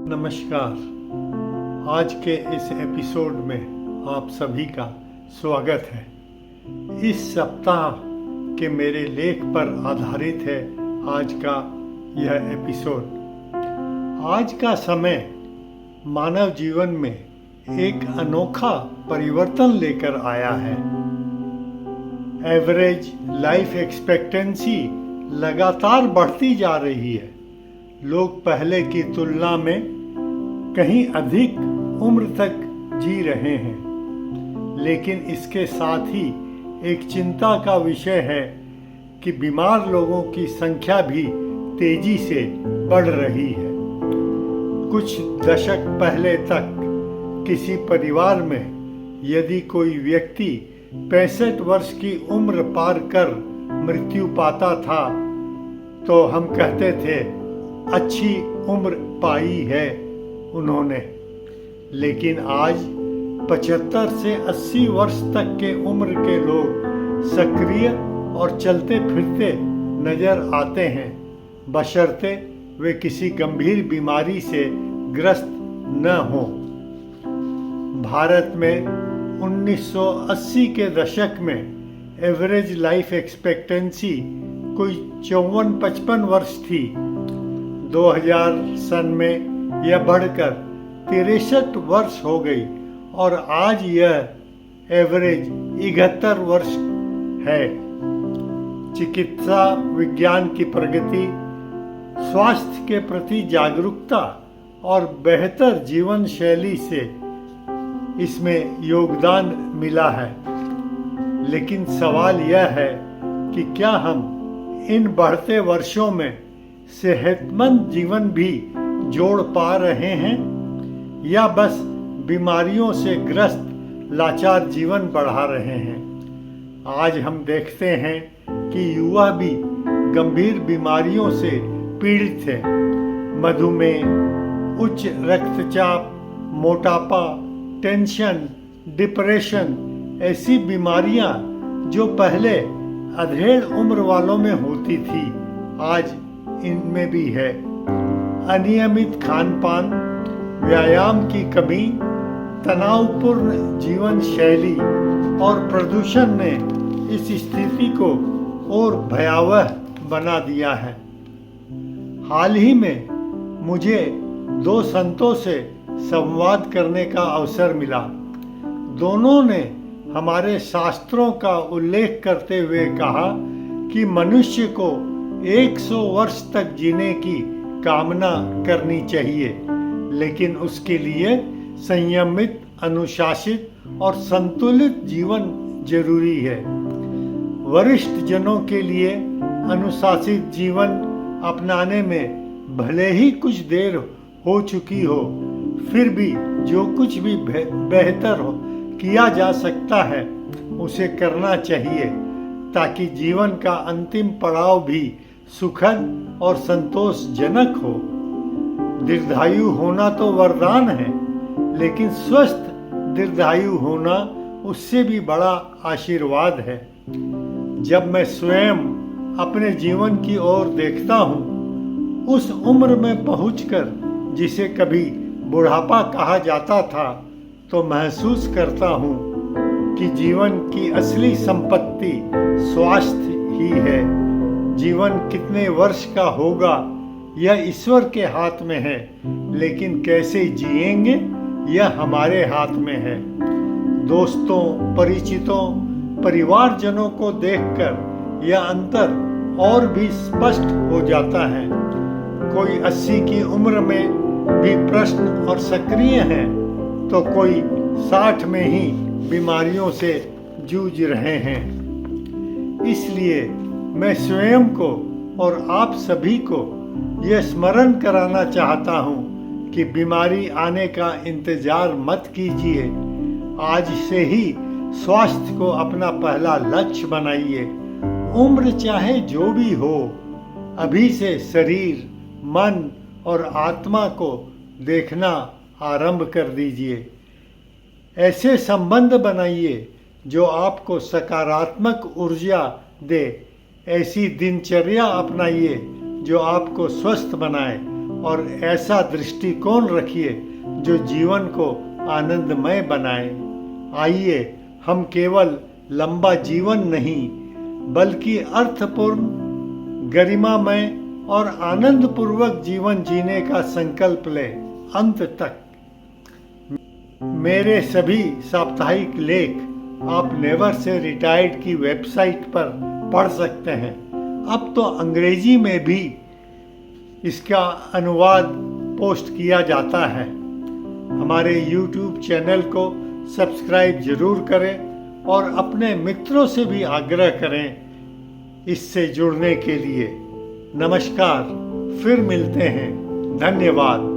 नमस्कार। आज के इस एपिसोड में आप सभी का स्वागत है। इस सप्ताह के मेरे लेख पर आधारित है आज का यह एपिसोड। आज का समय मानव जीवन में एक अनोखा परिवर्तन लेकर आया है। एवरेज लाइफ एक्सपेक्टेंसी लगातार बढ़ती जा रही है। लोग पहले की तुलना में कहीं अधिक उम्र तक जी रहे हैं, लेकिन इसके साथ ही एक चिंता का विषय है कि बीमार लोगों की संख्या भी तेजी से बढ़ रही है। कुछ दशक पहले तक किसी परिवार में यदि कोई व्यक्ति 65 वर्ष की उम्र पार कर मृत्यु पाता था तो हम कहते थे अच्छी उम्र पाई है उन्होंने। लेकिन आज 75 से 80 वर्ष तक के उम्र के लोग सक्रिय और चलते फिरते नजर आते हैं, बशर्ते वे किसी गंभीर बीमारी से ग्रस्त न हों। भारत में 1980 के दशक में एवरेज लाइफ एक्सपेक्टेंसी कोई 54-55 वर्ष थी। 2000 सन में यह बढ़कर 63 वर्ष हो गई और आज यह एवरेज 71 वर्ष है। चिकित्सा विज्ञान की प्रगति, स्वास्थ्य के प्रति जागरूकता और बेहतर जीवन शैली से इसमें योगदान मिला है। लेकिन सवाल यह है कि क्या हम इन बढ़ते वर्षों में सेहतमंद जीवन भी जोड़ पा रहे हैं या बस बीमारियों से ग्रस्त लाचार जीवन बढ़ा रहे हैं। आज हम देखते हैं कि युवा भी गंभीर बीमारियों से पीड़ित हैं। मधुमेह, उच्च रक्तचाप, मोटापा, टेंशन, डिप्रेशन ऐसी बीमारियां जो पहले अधेड़ उम्र वालों में होती थी आज इनमें भी है। अनियमित खान पान, व्यायाम की कमी, तनावपूर्ण जीवन शैली और प्रदूषण ने इस स्थिति को और भयावह बना दिया है। हाल ही में मुझे 2 संतों से संवाद करने का अवसर मिला। दोनों ने हमारे शास्त्रों का उल्लेख करते हुए कहा कि मनुष्य को 100 वर्ष तक जीने की कामना करनी चाहिए, लेकिन उसके लिए संयमित, अनुशासित और संतुलित जीवन जरूरी है। वरिष्ठ जनों के लिए अनुशासित जीवन अपनाने में भले ही कुछ देर हो चुकी हो, फिर भी जो कुछ भी बेहतर हो किया जा सकता है उसे करना चाहिए, ताकि जीवन का अंतिम पड़ाव भी सुखद और संतोषजनक हो। दीर्घायु होना तो वरदान है, लेकिन स्वस्थ दीर्घायु होना उससे भी बड़ा आशीर्वाद है। जब मैं स्वयं अपने जीवन की ओर देखता हूँ, उस उम्र में पहुंचकर जिसे कभी बुढ़ापा कहा जाता था, तो महसूस करता हूँ कि जीवन की असली संपत्ति स्वास्थ्य ही है। जीवन कितने वर्ष का होगा यह ईश्वर के हाथ में है, लेकिन कैसे जिएंगे यह हमारे हाथ में है। दोस्तों, परिचितों, परिवारजनों को देखकर यह अंतर और भी स्पष्ट हो जाता है। कोई 80 की उम्र में भी प्रश्न और सक्रिय हैं, तो कोई 60 में ही बीमारियों से जूझ रहे हैं। इसलिए मैं स्वयं को और आप सभी को यह स्मरण कराना चाहता हूँ कि बीमारी आने का इंतजार मत कीजिए। आज से ही स्वास्थ्य को अपना पहला लक्ष्य बनाइए। उम्र चाहे जो भी हो, अभी से शरीर, मन और आत्मा को देखना आरंभ कर दीजिए। ऐसे संबंध बनाइए जो आपको सकारात्मक ऊर्जा दे। ऐसी दिनचर्या अपनाइए जो आपको स्वस्थ बनाए और ऐसा दृष्टिकोण रखिए जो जीवन को आनंदमय बनाए। आइए हम केवल लंबा जीवन नहीं बल्कि अर्थपूर्ण, गरिमामय और आनंदपूर्वक जीवन जीने का संकल्प लें अंत तक। मेरे सभी साप्ताहिक लेख आप नेवर से रिटायर्ड की वेबसाइट पर पढ़ सकते हैं। अब तो अंग्रेजी में भी इसका अनुवाद पोस्ट किया जाता है। हमारे YouTube चैनल को सब्सक्राइब जरूर करें और अपने मित्रों से भी आग्रह करें इससे जुड़ने के लिए। नमस्कार, फिर मिलते हैं। धन्यवाद।